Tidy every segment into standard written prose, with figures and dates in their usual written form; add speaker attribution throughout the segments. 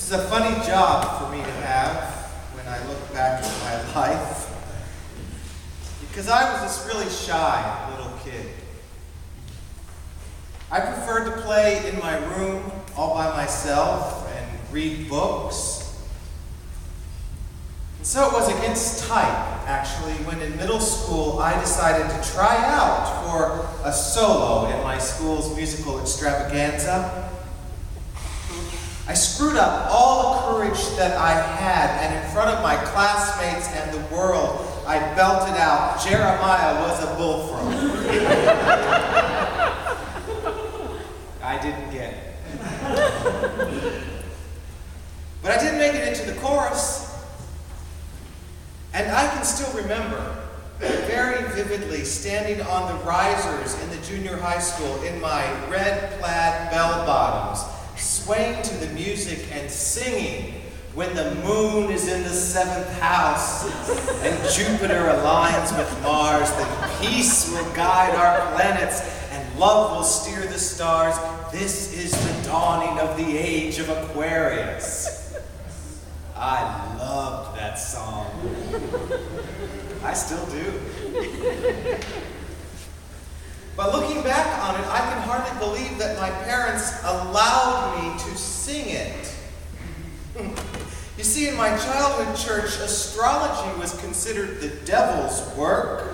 Speaker 1: This is a funny job for me to have when I look back at my life, because I was this really shy little kid. I preferred to play in my room all by myself and read books. And so it was against type, actually, when in middle school I decided to try out for a solo in my school's musical extravaganza. I screwed up all the courage that I had, and in front of my classmates and the world, I belted out, "Jeremiah was a bullfrog." I didn't get it. But I did make it into the chorus. And I can still remember very vividly standing on the risers in the junior high school in my red plaid bell-bottoms, swaying to the music and singing, "When the moon is in the 7th house and Jupiter aligns with Mars, then peace will guide our planets and love will steer the stars. This is the dawning of the age of Aquarius." I loved that song. I still do. But looking back on it, I can hardly believe that my parents allowed me to sing it. You see, in my childhood church, astrology was considered the devil's work.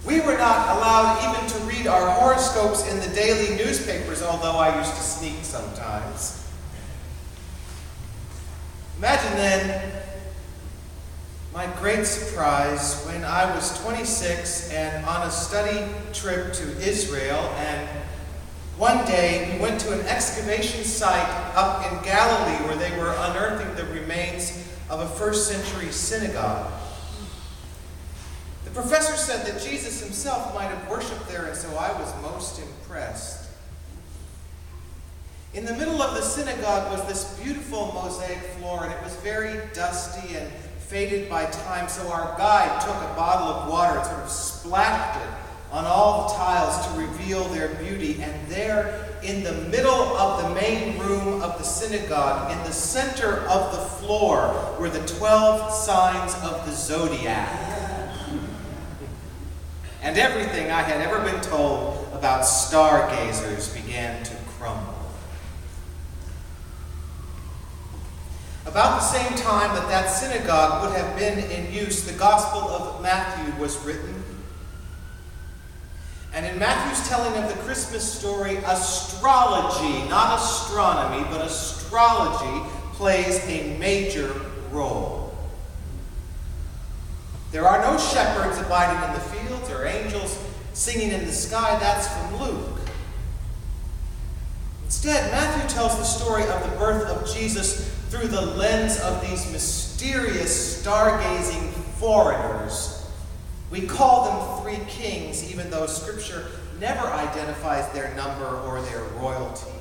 Speaker 1: We were not allowed even to read our horoscopes in the daily newspapers, although I used to sneak sometimes. Imagine then my great surprise when I was 26 and on a study trip to Israel, and one day we went to an excavation site up in Galilee where they were unearthing the remains of a 1st century synagogue. The professor said that Jesus himself might have worshipped there, and so I was most impressed. In the middle of the synagogue was this beautiful mosaic floor, and it was very dusty and faded by time, so our guide took a bottle of water and sort of splashed it on all the tiles to reveal their beauty. And there, in the middle of the main room of the synagogue, in the center of the floor, were the 12 signs of the zodiac. And everything I had ever been told about stargazers began to crumble. About the same time that that synagogue would have been in use, the Gospel of Matthew was written. And in Matthew's telling of the Christmas story, astrology, not astronomy, but astrology plays a major role. There are no shepherds abiding in the fields or angels singing in the sky. That's from Luke. Instead, Matthew tells the story of the birth of Jesus through the lens of these mysterious stargazing foreigners. We call them 3 kings, even though Scripture never identifies their number or their royalty.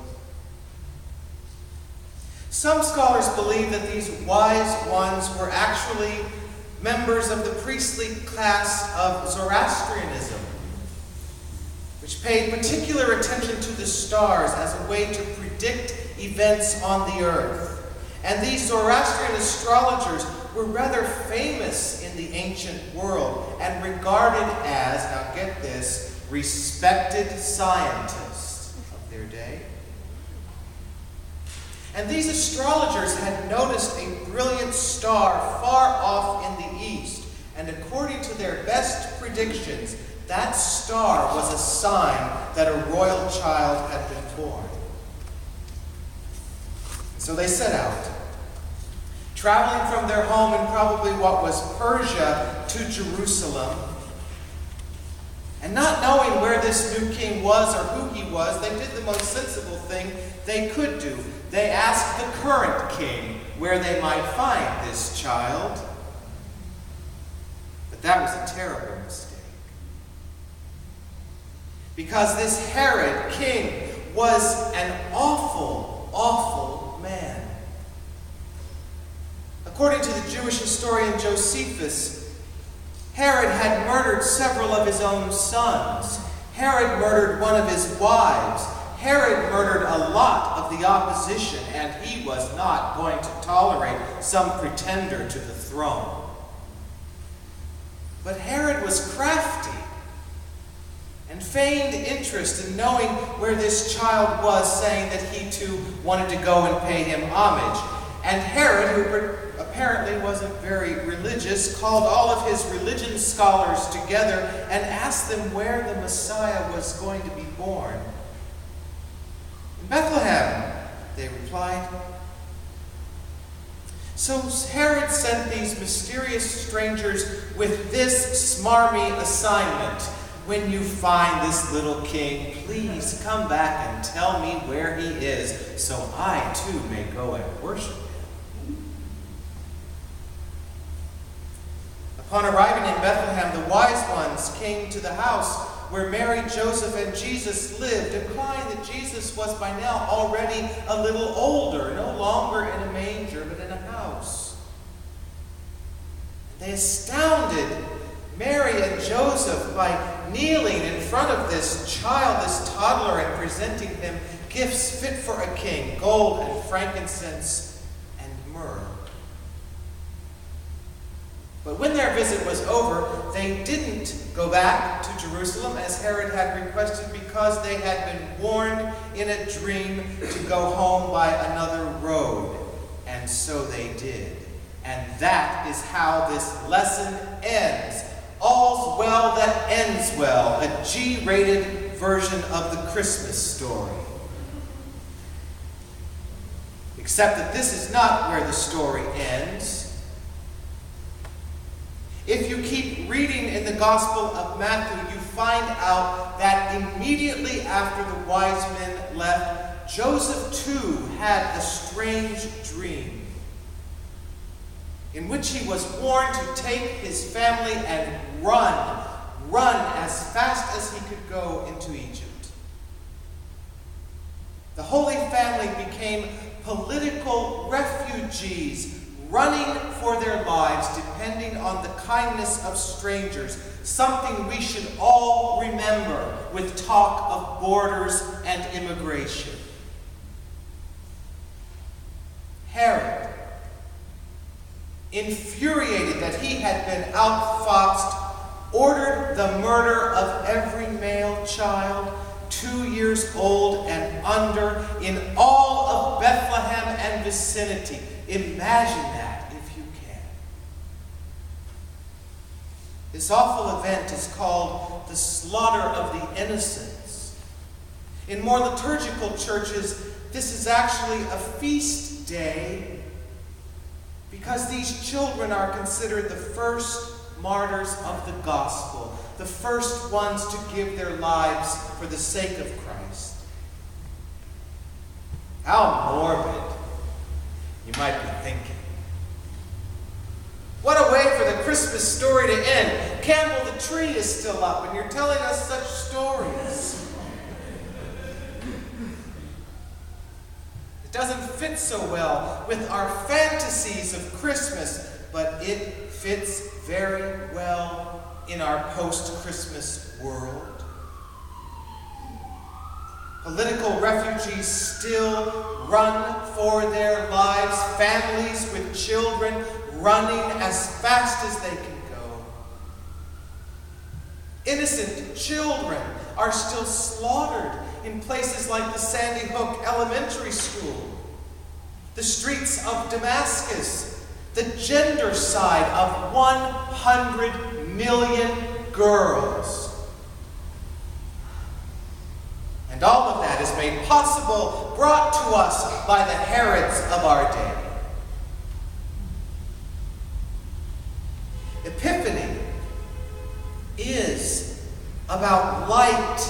Speaker 1: Some scholars believe that these wise ones were actually members of the priestly class of Zoroastrianism, which paid particular attention to the stars as a way to predict events on the earth. And these Zoroastrian astrologers were rather famous in the ancient world and regarded as, now get this, respected scientists of their day. And these astrologers had noticed a brilliant star far off in the east, and according to their best predictions, that star was a sign that a royal child had been born. So they set out, traveling from their home in probably what was Persia to Jerusalem. And not knowing where this new king was or who he was, they did the most sensible thing they could do. They asked the current king where they might find this child. But that was a terrible mistake. Because this Herod king was an awful, awful man. According to the Jewish historian Josephus, Herod had murdered several of his own sons. Herod murdered one of his wives. Herod murdered a lot of the opposition, and he was not going to tolerate some pretender to the throne. But Herod was crafty and feigned interest in knowing where this child was, saying that he too wanted to go and pay him homage. And Herod, who apparently wasn't very religious, called all of his religion scholars together and asked them where the Messiah was going to be born. In Bethlehem, they replied. So Herod sent these mysterious strangers with this smarmy assignment. When you find this little king, please come back and tell me where he is, so I too may go and worship him. Upon arriving in Bethlehem, the wise ones came to the house where Mary, Joseph, and Jesus lived, implying that Jesus was by now already a little older, no longer in a manger, but in a house. They astounded Mary and Joseph by kneeling in front of this child, this toddler, and presenting him gifts fit for a king, gold and frankincense and myrrh. But when their visit was over, they didn't go back to Jerusalem as Herod had requested, because they had been warned in a dream to go home by another road. And so they did. And that is how this lesson ends. All's well that ends well, a G-rated version of the Christmas story. Except that this is not where the story ends. If you keep reading in the Gospel of Matthew, you find out that immediately after the wise men left, Joseph too had a strange dream, in which he was warned to take his family and run as fast as he could go into Egypt. The Holy Family became political refugees, running for their lives, depending on the kindness of strangers, something we should all remember with talk of borders and immigration. Herod, infuriated that he had been outfoxed, ordered the murder of every male child 2 years old and under in all of Bethlehem and vicinity. Imagine that if you can. This awful event is called the slaughter of the innocents. In more liturgical churches, this is actually a feast day, because these children are considered the first martyrs of the gospel, the first ones to give their lives for the sake of Christ. How morbid, you might be thinking. What a way for the Christmas story to end. Campbell, the tree is still up, and you're telling us such stories. It doesn't fit so well with our fantasies of Christmas, but it fits very well in our post-Christmas world. Political refugees still run for their lives, families with children running as fast as they can go. Innocent children are still slaughtered in places like the Sandy Hook Elementary School, the streets of Damascus, the gender side of 100 million girls. And all of that is made possible, brought to us by the Herods of our day. Epiphany is about light.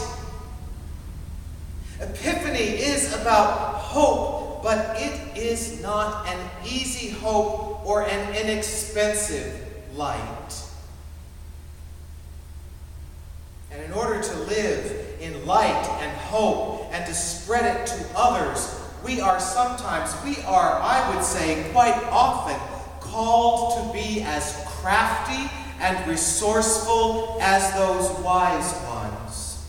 Speaker 1: Epiphany is about hope, but it is not an easy hope or an inexpensive light. And in order to live in light and hope and to spread it to others, we are, I would say, quite often called to be as crafty and resourceful as those wise ones.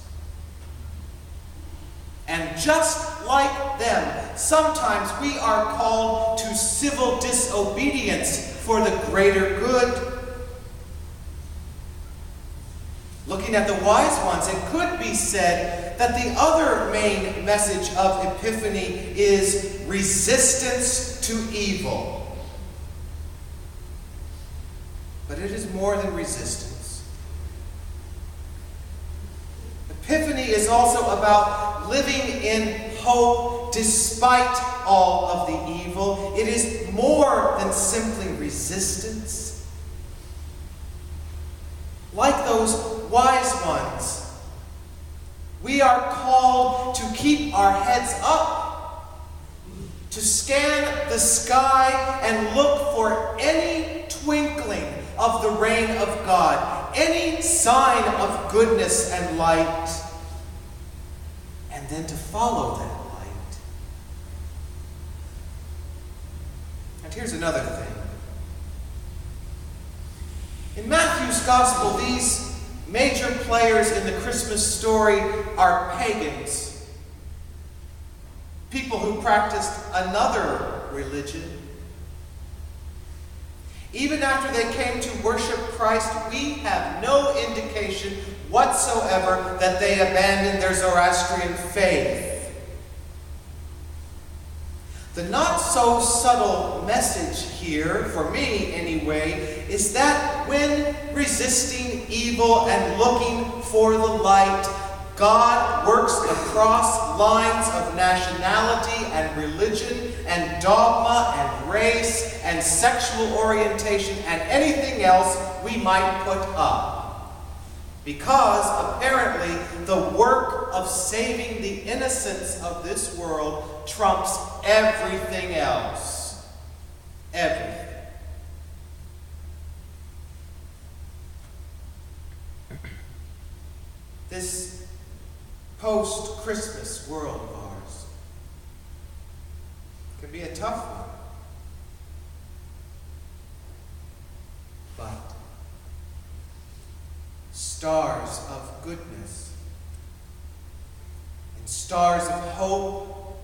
Speaker 1: And just like them. Sometimes we are called to civil disobedience for the greater good. Looking at the wise ones, it could be said that the other main message of Epiphany is resistance to evil. But it is more than resistance. Epiphany is also about living in hope despite all of the evil. It is more than simply resistance. Like those wise ones, we are called to keep our heads up, to scan the sky and look for any twinkling of the reign of God, any sign of goodness and light, and then to follow that light. And here's another thing. In Matthew's Gospel, these major players in the Christmas story are pagans, people who practiced another religion. Even after they came to worship Christ, we have no indication whatsoever that they abandoned their Zoroastrian faith. The not-so-subtle message here, for me anyway, is that when resisting evil and looking for the light, God works across lines of nationality and religion and dogma and race and sexual orientation and anything else we might put up. Because apparently the work of saving the innocence of this world trumps everything else. Everything. This post-Christmas world of ours can be a tough one. But stars of goodness and stars of hope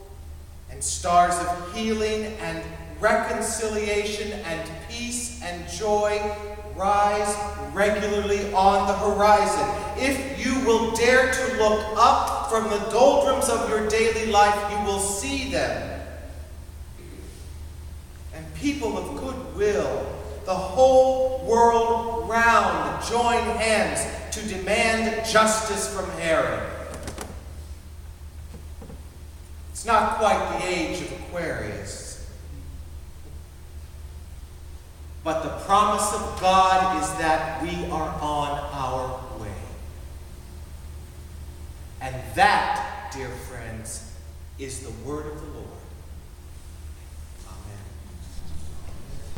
Speaker 1: and stars of healing and reconciliation and peace and joy rise regularly on the horizon. If you will dare to look up from the doldrums of your daily life, you will see them. And people of goodwill, the whole world round, join hands to demand justice from Herod. It's not quite the age of Aquarius. But the promise of God is that we are on our way. And that, dear friends, is the word of the Lord.